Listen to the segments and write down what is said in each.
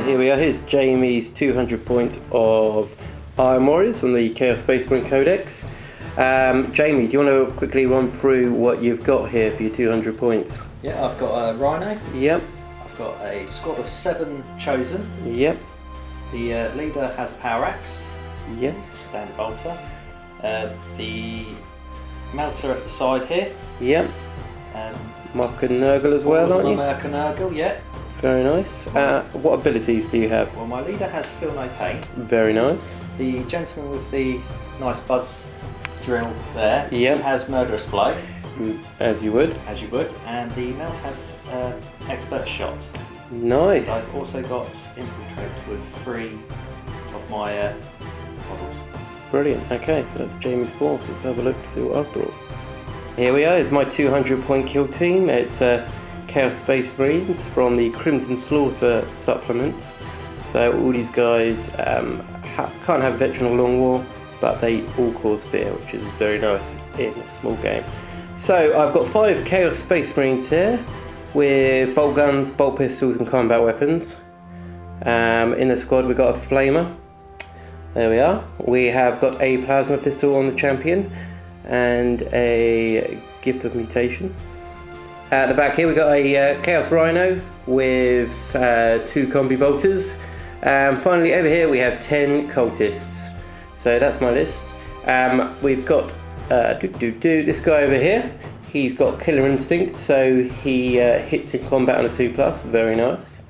here we are. Here's Jamie's 200 points of Iron Warriors from the Chaos Space Marine Codex. Jamie, do you want to quickly run through what you've got here for your 200 points? Yeah, I've got a Rhino. Yep. I've got a squad of 7 chosen. Yep. The leader has a power axe. Yes. Standard bolter. The melter at the side here. Yep. Mark and Nurgle as well, aren't you? Mark and Nurgle, yeah. Very nice. What abilities do you have? Well, my leader has Feel No Pain. Very nice. The gentleman with the nice buzz drill there, yep, he has Murderous Blow. As you would. As you would. And the melt has Expert Shot. Nice. And I've also got Infiltrate with 3 of my models. Brilliant. Okay, so that's Jamie's force. Let's have a look to see what I've brought. Here we are. It's my 200 point kill team. It's Chaos Space Marines from the Crimson Slaughter supplement. So all these guys can't have veteran or long war, but they all cause fear, which is very nice in a small game. So I've got 5 Chaos Space Marines here with bolt guns, bolt pistols and combat weapons. In the squad we've got a flamer. There we are. We have got a plasma pistol on the champion and a gift of mutation. At the back here we've got a Chaos Rhino with 2 combi bolters. Finally over here we have 10 cultists. So that's my list. We've got this guy over here. He's got killer instinct, so he hits in combat on a 2+, very nice.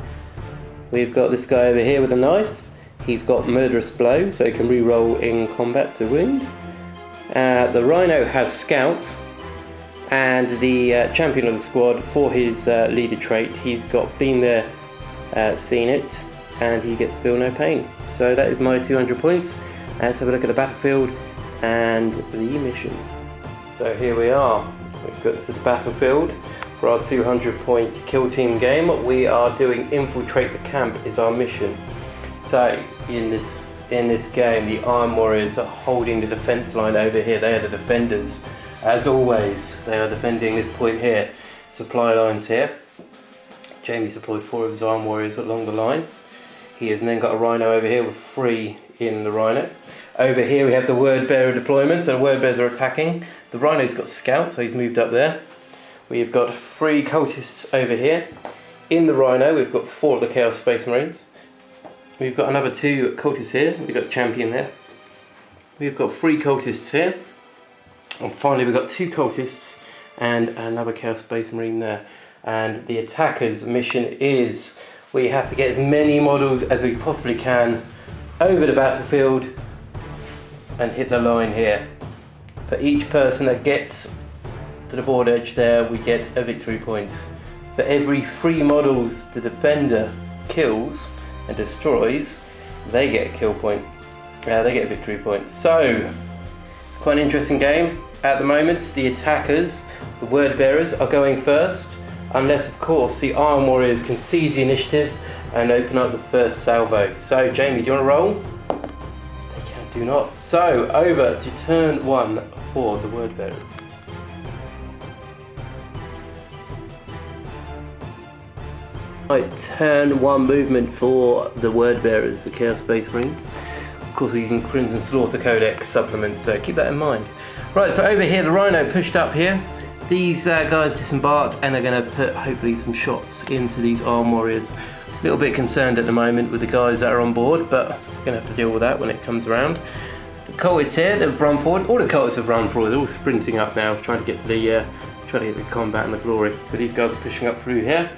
We've got this guy over here with a knife. He's got murderous blow, so he can re-roll in combat to wound. The Rhino has scout, and the champion of the squad, for his leader trait, he's got been there, seen it, and he gets Feel No Pain. So that is my 200 points. Let's have a look at the battlefield and the mission. So here we are. We've got to the battlefield for our 200 point kill team game. We are doing infiltrate the camp is our mission. So in this game, the Iron Warriors are holding the defense line over here. They are the defenders. As always, they are defending this point here. Supply lines here. Jamie supplied 4 of his Iron Warriors along the line. He has then got a Rhino over here with 3 in the Rhino. Over here we have the Word Bearer deployment, so the Word Bearers are attacking. The Rhino's got scout, so he's moved up there. We've got 3 cultists over here. In the Rhino we've got 4 of the Chaos Space Marines. We've got another 2 cultists here. We've got the champion there. We've got 3 cultists here. And finally we've got 2 cultists and another Chaos Space Marine there. And the attacker's mission is we have to get as many models as we possibly can over the battlefield and hit the line here. For each person that gets to the board edge there, we get a victory point. For every 3 models the defender kills and destroys, they get a kill point. They get a victory point. So it's quite an interesting game. At the moment, the attackers, the Word Bearers, are going first, unless of course the Iron Warriors can seize the initiative and open up the first salvo. So Jamie, do you want to roll? They can do not. So over to turn 1 for the Word Bearers. Right, turn 1 movement for the Word Bearers, the Chaos Space Marines. Of course we're using Crimson Slaughter Codex supplement, so keep that in mind. Right, so over here the Rhino pushed up here. These guys disembarked and they're going to put hopefully some shots into these Iron Warriors. A little bit concerned at the moment with the guys that are on board, but we're going to have to deal with that when it comes around. The cultists here, they've run forward. All the cultists have run forward. They're all sprinting up now, trying to get to the combat and the glory. So these guys are pushing up through here.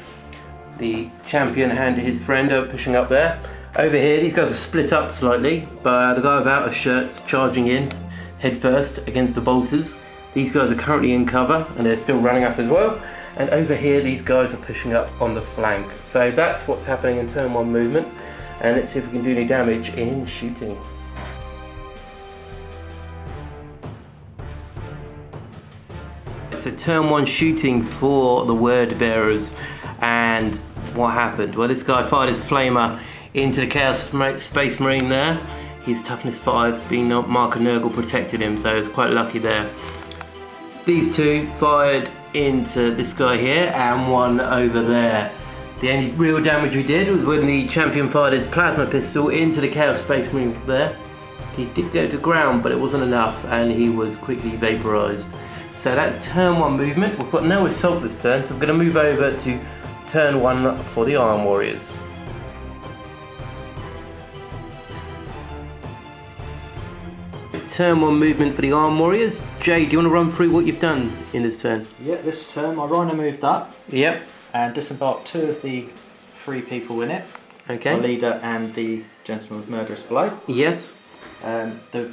The champion and his friend are pushing up there. Over here, these guys are split up slightly, but the guy without a shirt's charging in head first against the bolters. These guys are currently in cover and they're still running up as well. And over here, these guys are pushing up on the flank. So that's what's happening in turn 1 movement. And let's see if we can do any damage in shooting. So turn 1 shooting for the Word Bearers. And what happened? Well, this guy fired his flamer into the Chaos Space Marine there. His toughness 5, being Mark and Nurgle, protected him, so I was quite lucky there. These 2 fired into this guy here and 1 over there. The only real damage we did was when the champion fired his plasma pistol into the Chaos Space Marine there. He did go to ground, but it wasn't enough, and he was quickly vaporized. So that's turn 1 movement. We've got no assault this turn, so we're going to move over to turn 1 for the Iron Warriors. Turn 1 movement for the Iron Warriors. Jay, do you want to run through what you've done in this turn? Yeah, this turn my Rhino moved up. Yep. And disembarked 2 of the 3 people in it. Okay. The leader and the gentleman with murderous blow. Yes. The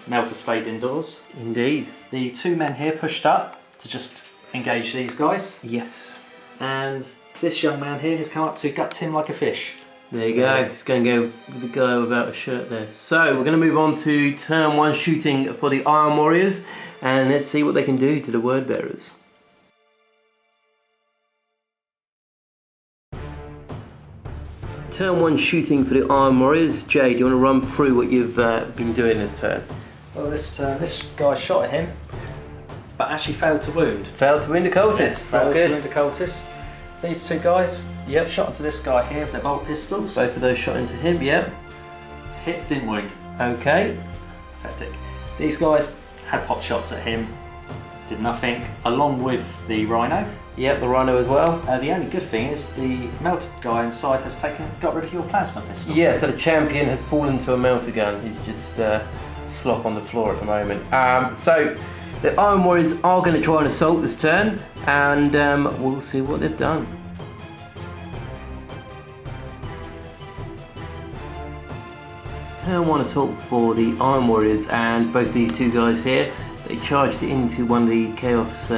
melter stayed indoors. Indeed. The 2 men here pushed up to just engage these guys. Yes. And this young man here has come up to gut him like a fish. There you go. It's going to go with the guy without a shirt there. So we're going to move on to turn 1 shooting for the Iron Warriors, and let's see what they can do to the Word Bearers. Turn 1 shooting for the Iron Warriors. Jay, do you want to run through what you've been doing this turn? Well, this guy shot at him, but actually failed to wound. Failed to wound the cultist. Yes, failed to wound the cultist. These 2 guys, yep, shot into this guy here with their bolt pistols. Both of those shot into him, yep. Hit, didn't wound. Okay. Pathetic. These guys had pot shots at him, did nothing, along with the Rhino. Yep, the Rhino as well. The only good thing is the melted guy inside has got rid of your plasma pistol. Yeah, so the champion has fallen to a melter gun. He's just slop on the floor at the moment. So the Iron Warriors are going to try and assault this turn, and we'll see what they've done. Turn 1 assault for the Iron Warriors, and both these 2 guys here, they charged into one of the Chaos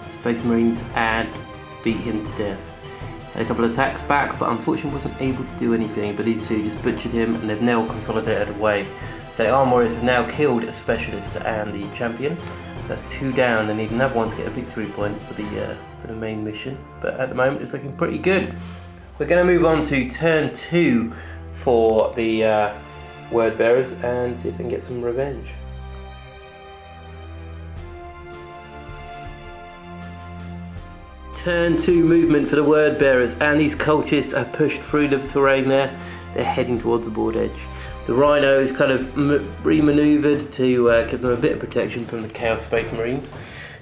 Space Marines and beat him to death. Had a couple of attacks back, but unfortunately wasn't able to do anything, but these 2 just butchered him, and they've now consolidated away. So the Iron Warriors have now killed a specialist and the champion. That's 2 down. They need another one to get a victory point for the main mission, but at the moment it's looking pretty good. We're going to move on to turn 2 for the Word Bearers and see if they can get some revenge. Turn 2 movement for the Word Bearers, and these cultists are pushed through the terrain there. They're heading towards the board edge. The Rhino is kind of re-manoeuvred to give them a bit of protection from the Chaos Space Marines.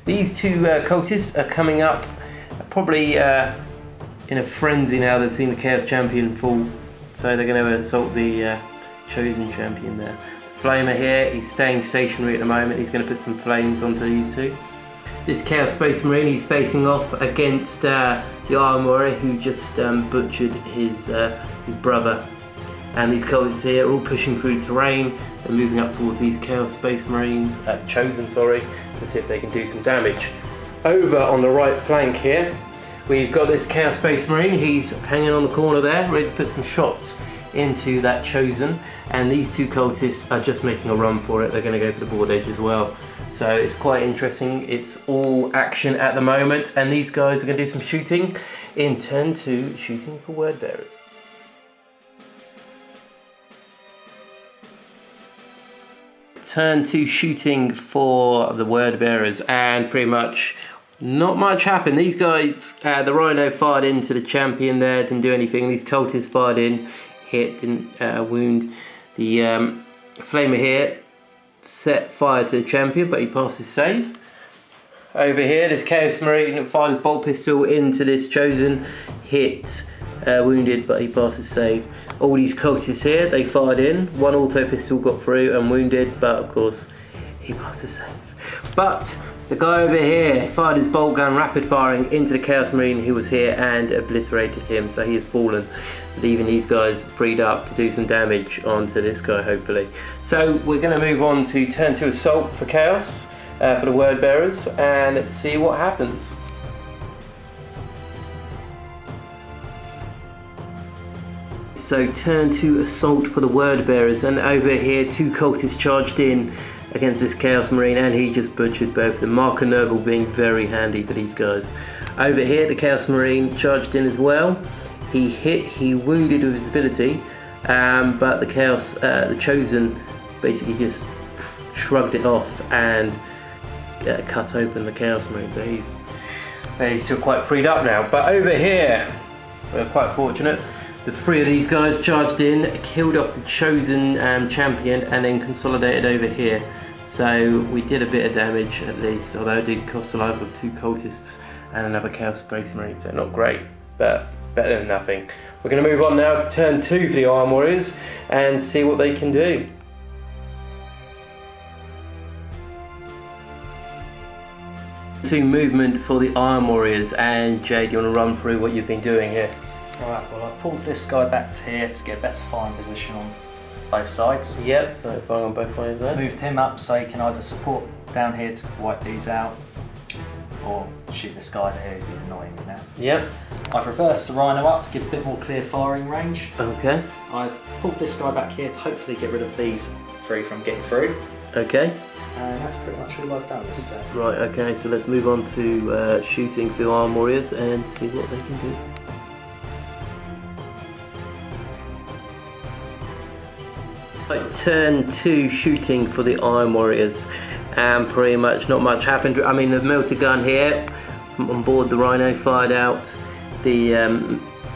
These 2 cultists are coming up, probably in a frenzy now. They've seen the Chaos Champion fall, so they're going to assault the chosen champion there. The Flamer here, he's staying stationary at the moment. He's going to put some flames onto these 2. This Chaos Space Marine, he's facing off against the Iron Warrior who just butchered his brother. And these cultists here are all pushing through terrain and moving up towards these Chaos Space Marines, chosen, sorry, to see if they can do some damage. Over on the right flank here, we've got this Chaos Space Marine. He's hanging on the corner there, ready to put some shots into that chosen. And these 2 cultists are just making a run for it. They're going to go for the board edge as well. So it's quite interesting. It's all action at the moment, and these guys are going to do some shooting in turn 2, shooting for Word Bearers. Turn 2 shooting for the Word Bearers, and pretty much not much happened. These guys, the Rhino fired into the champion there, didn't do anything. These cultists fired in, hit, didn't wound. The Flamer here set fire to the champion, but he passed his save. Over here, this Chaos Marine fired his bolt pistol into this chosen, hit, wounded, but he passed his save. All these cultists here, they fired in. 1 auto pistol got through and wounded, but of course, he passed his save. But the guy over here fired his bolt gun rapid firing into the Chaos Marine who was here and obliterated him, so he has fallen, leaving these guys freed up to do some damage onto this guy, hopefully. So we're going to move on to turn 2 assault for Chaos, for the Word Bearers, and let's see what happens. So turn 2 assault for the Word Bearers, and over here 2 cultists charged in against this Chaos Marine, and he just butchered both of them. Mark and Nurgle being very handy for these guys. Over here the Chaos Marine charged in as well. He hit, he wounded with his ability, but the Chosen basically just shrugged it off and cut open the Chaos Marine. So he's still quite freed up now. But over here, We're quite fortunate. The 3 of these guys charged in, killed off the chosen champion, and then consolidated over here. So we did a bit of damage at least, although it did cost the life of 2 cultists and another Chaos Space Marine, so not great, but better than nothing. We're going to move on now to turn 2 for the Iron Warriors and see what they can do. To movement for the Iron Warriors, and Jay, do you want to run through what you've been doing here? Alright, well I pulled this guy back to here to get a better firing position on both sides. Yep, so firing on both ways there. Moved him up so he can either support down here to wipe these out, or shoot this guy over here, he's annoying me now. Yep. I've reversed the Rhino up to give a bit more clear firing range. Okay. I've pulled this guy back here to hopefully get rid of these 3 from getting through. Okay. And that's pretty much all I've done this turn. Right, okay, so let's move on to shooting for the Iron Warriors and see what they can do. Right, turn 2 shooting for the Iron Warriors, and pretty much not much happened. I mean, the melter gun here on board the Rhino fired out the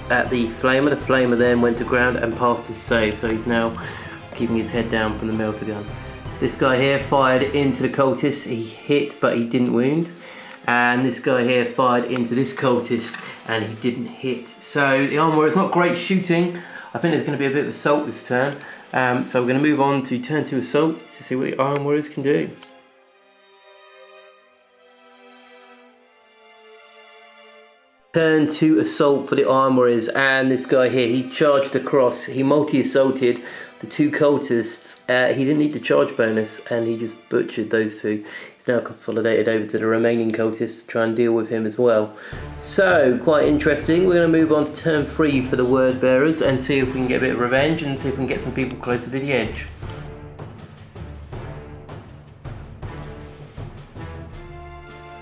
at the flamer. The flamer then went to ground and passed his save, so he's now keeping his head down from the melter gun. This guy here fired into the cultist. He hit, but he didn't wound. And this guy here fired into this cultist, and he didn't hit. So the Iron Warriors, not great shooting. I think there's going to be a bit of assault this turn. So we're going to move on to turn 2 assault to see what the Iron Warriors can do. Turn 2 assault for the Iron Warriors, and this guy here, he charged across, he multi-assaulted the 2 cultists. He didn't need the charge bonus, and he just butchered those 2. He's now consolidated over to the remaining cultists to try and deal with him as well. So, quite interesting. We're going to move on to turn 3 for the Word Bearers and see if we can get a bit of revenge and see if we can get some people closer to the edge.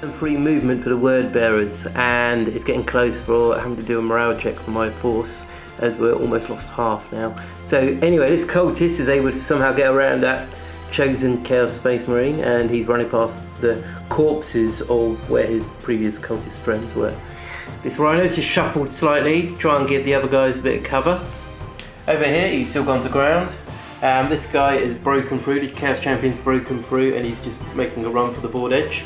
Turn 3 movement for the Word Bearers, and it's getting close for having to do a morale check for my force, as we're almost lost half now. So anyway, this cultist is able to somehow get around that chosen Chaos Space Marine, and he's running past the corpses of where his previous cultist friends were. This Rhino's just shuffled slightly to try and give the other guys a bit of cover. Over here, he's still gone to ground. This guy is broken through, the Chaos Champion's broken through, and he's just making a run for the board edge.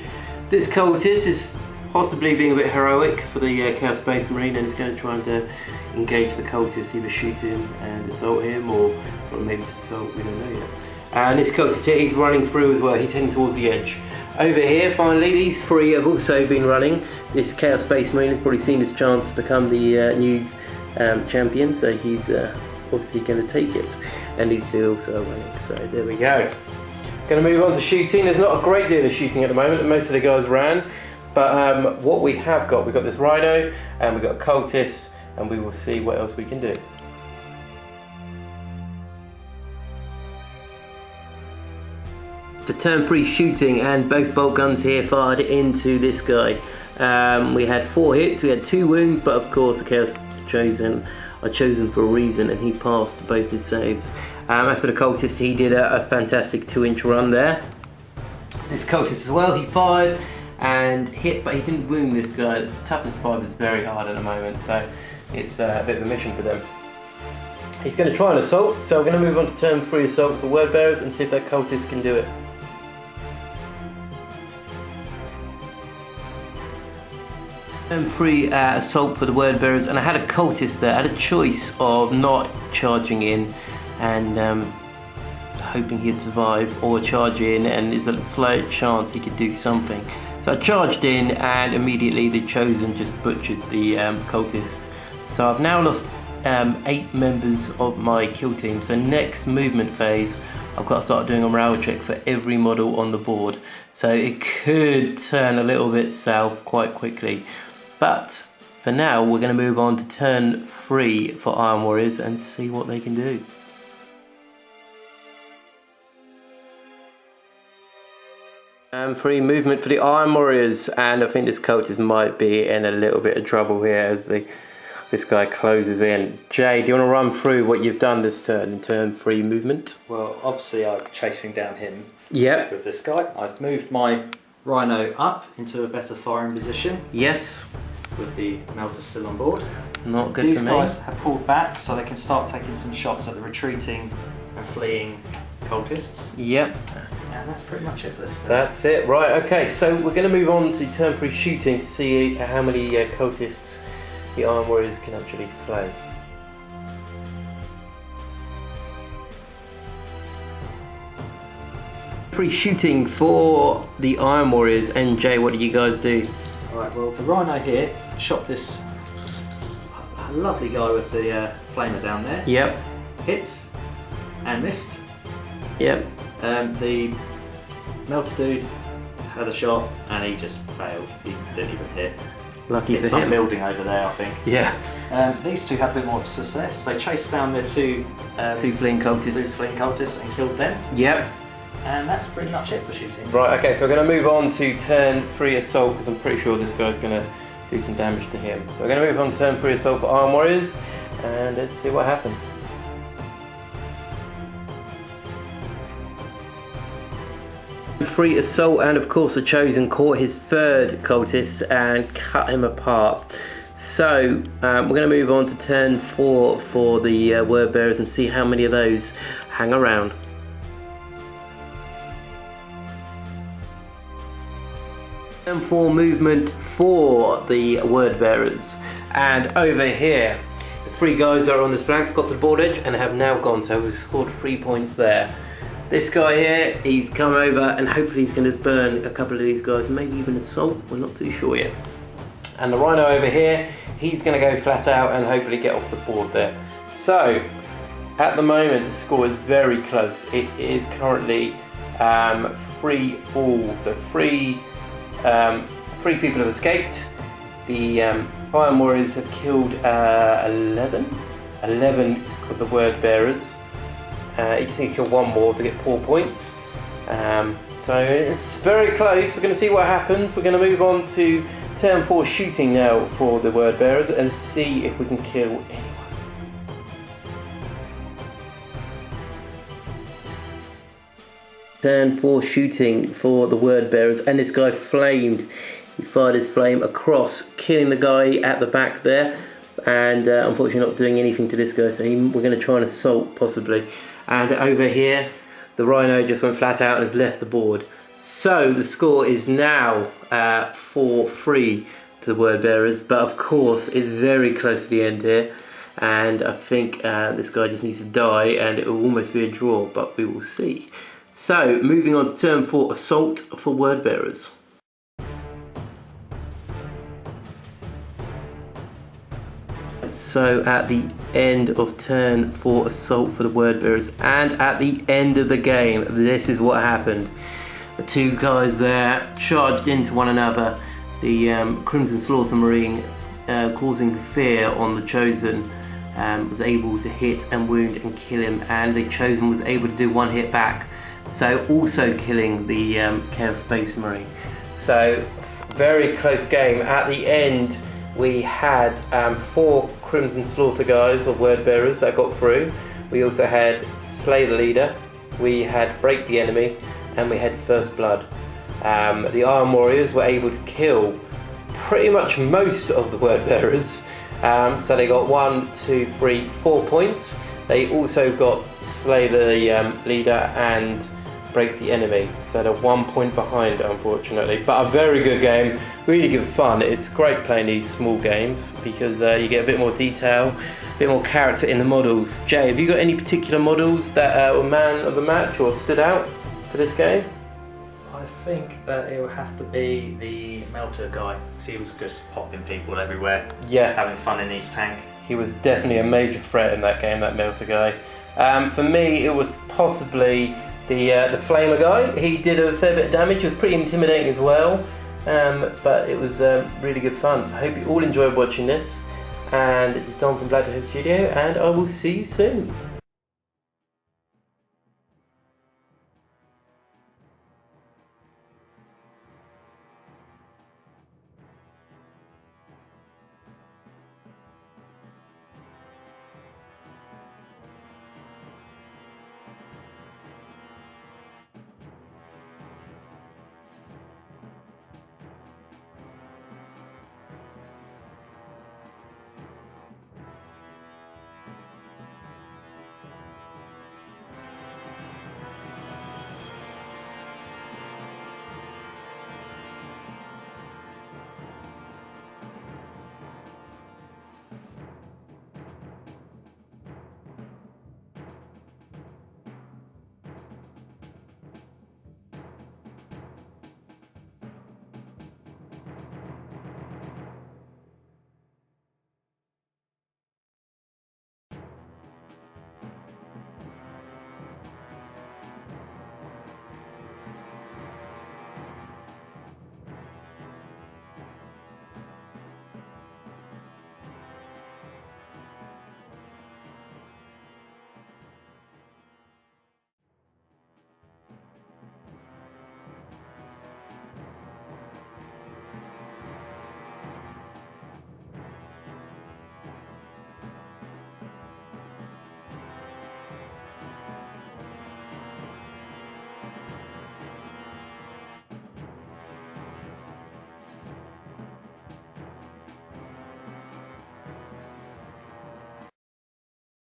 This cultist is possibly being a bit heroic for the Chaos Space Marine, and he's going to try and engage the cultist, either shoot him and assault him, or maybe just assault, we don't know yet. And this cultist here, he's running through as well, he's heading towards the edge. Over here, finally, these 3 have also been running. This Chaos Space Marine has probably seen his chance to become the new champion, so he's obviously going to take it. And these 2 also are running, so there we go. Going to move on to shooting. There's not a great deal of shooting at the moment, and most of the guys ran. But what we have got, we've got this Rhino, and we've got a cultist, and we will see what else we can do. To turn 3 shooting, and both bolt guns here fired into this guy. We had 4 hits, we had 2 wounds, but of course the Chaos are chosen for a reason, and he passed both his saves. As for the cultist, he did a fantastic 2-inch run there. This cultist as well, he fired and hit, but he didn't wound this guy. The toughness 5 is very hard at the moment, so it's a bit of a mission for them. He's going to try an assault, so we're going to move on to turn 3 assault for Word Bearers and see if that cultist can do it. Turn 3 assault for the Word Bearers, and I had a cultist there. I had a choice of not charging in and hoping he'd survive, or charge in and there's a slight chance he could do something. So I charged in, and immediately the Chosen just butchered the cultist. So I've now lost 8 members of my kill team. So next movement phase, I've got to start doing a morale check for every model on the board. So it could turn a little bit south quite quickly. But for now, we're going to move on to turn 3 for Iron Warriors and see what they can do. Free movement for the Iron Warriors, and I think this cultist might be in a little bit of trouble here as this guy closes in. Jay, do you want to run through what you've done this turn in turn 3 movement? Well, obviously I'm chasing down him. Yep. With this guy. I've moved my Rhino up into a better firing position. Yes. With the melter still on board. Not good These for me. guys have pulled back so they can start taking some shots at the retreating and fleeing cultists. Yep. And that's pretty much it for this turn. That's it. Right, okay, so we're going to move on to turn 3 shooting to see how many cultists the Iron Warriors can actually slay. Free shooting for the Iron Warriors. NJ, what did you guys do? Alright, well, the Rhino here shot this lovely guy with the flamer down there. Yep. Hit and missed. Yep. The Melter dude had a shot and he just failed. He didn't even hit. Lucky Hit for some him. building over there, I think. Yeah. These two had a bit more success. They chased down their two Fleeing cultists. fleeing cultists and killed them. Yep. And that's pretty much it for shooting. Right, okay, so we're going to move on to turn 3 assault because I'm pretty sure this guy's going to do some damage to him. So we're going to move on to turn 3 assault for Iron Warriors and let's see what happens. Free assault, and of course the Chosen caught his third cultist and cut him apart. So we're going to move on to turn 4 for the Word Bearers and see how many of those hang around. Turn 4 movement for the Word Bearers, and over here the 3 guys that are on this flank got to the board edge and have now gone, so we've scored 3 points there. This guy here, he's come over and hopefully he's going to burn a couple of these guys, maybe even assault, we're not too sure yet. And the Rhino over here, he's going to go flat out and hopefully get off the board there. So at the moment the score is very close. It is currently 3-all, so three people have escaped. The Iron Warriors have killed 11 of the Word Bearers. You just need to kill 1 more to get 4 points. So it's very close. We're going to see what happens. We're going to move on to turn 4 shooting now for the Word Bearers and see if we can kill anyone. Turn 4 shooting for the Word Bearers, and this guy flamed. He fired his flame across, killing the guy at the back there, and unfortunately not doing anything to this guy, so we're going to try and assault possibly. And over here the Rhino just went flat out and has left the board. So the score is now 4-3 to the Word Bearers, but of course it's very close to the end here, and I think this guy just needs to die and it will almost be a draw, but we will see. So moving on to turn 4 assault for Word Bearers. So at the end of turn 4 assault for the Word Bearers, and at the end of the game, this is what happened. The 2 guys there charged into one another. The Crimson Slaughter Marine, causing fear on the Chosen, was able to hit and wound and kill him, and the Chosen was able to do 1 hit back, so also killing the Chaos Space Marine. So very close game. At the end we had 4 Crimson Slaughter guys or Word Bearers that got through. We also had Slay the Leader, we had Break the Enemy, and we had First Blood. The Iron Warriors were able to kill pretty much most of the Word Bearers, so they got 1, 2, 3, 4 points. They also got Slay the Leader and Break the Enemy, so they're 1 point behind unfortunately, but a very good game, really good fun. It's great playing these small games because you get a bit more detail, a bit more character in the models. Jay, have you got any particular models that were man of the match or stood out for this game? I think that it would have to be the Melter guy, because he was just popping people everywhere, Yeah, having fun in his tank. he was definitely a major threat in that game, that Melter guy. For me it was possibly the Flamer guy. He did a fair bit of damage, he was pretty intimidating as well, but it was really good fun. I hope you all enjoyed watching this, and this is Don from BlackToad Studio, and I will see you soon.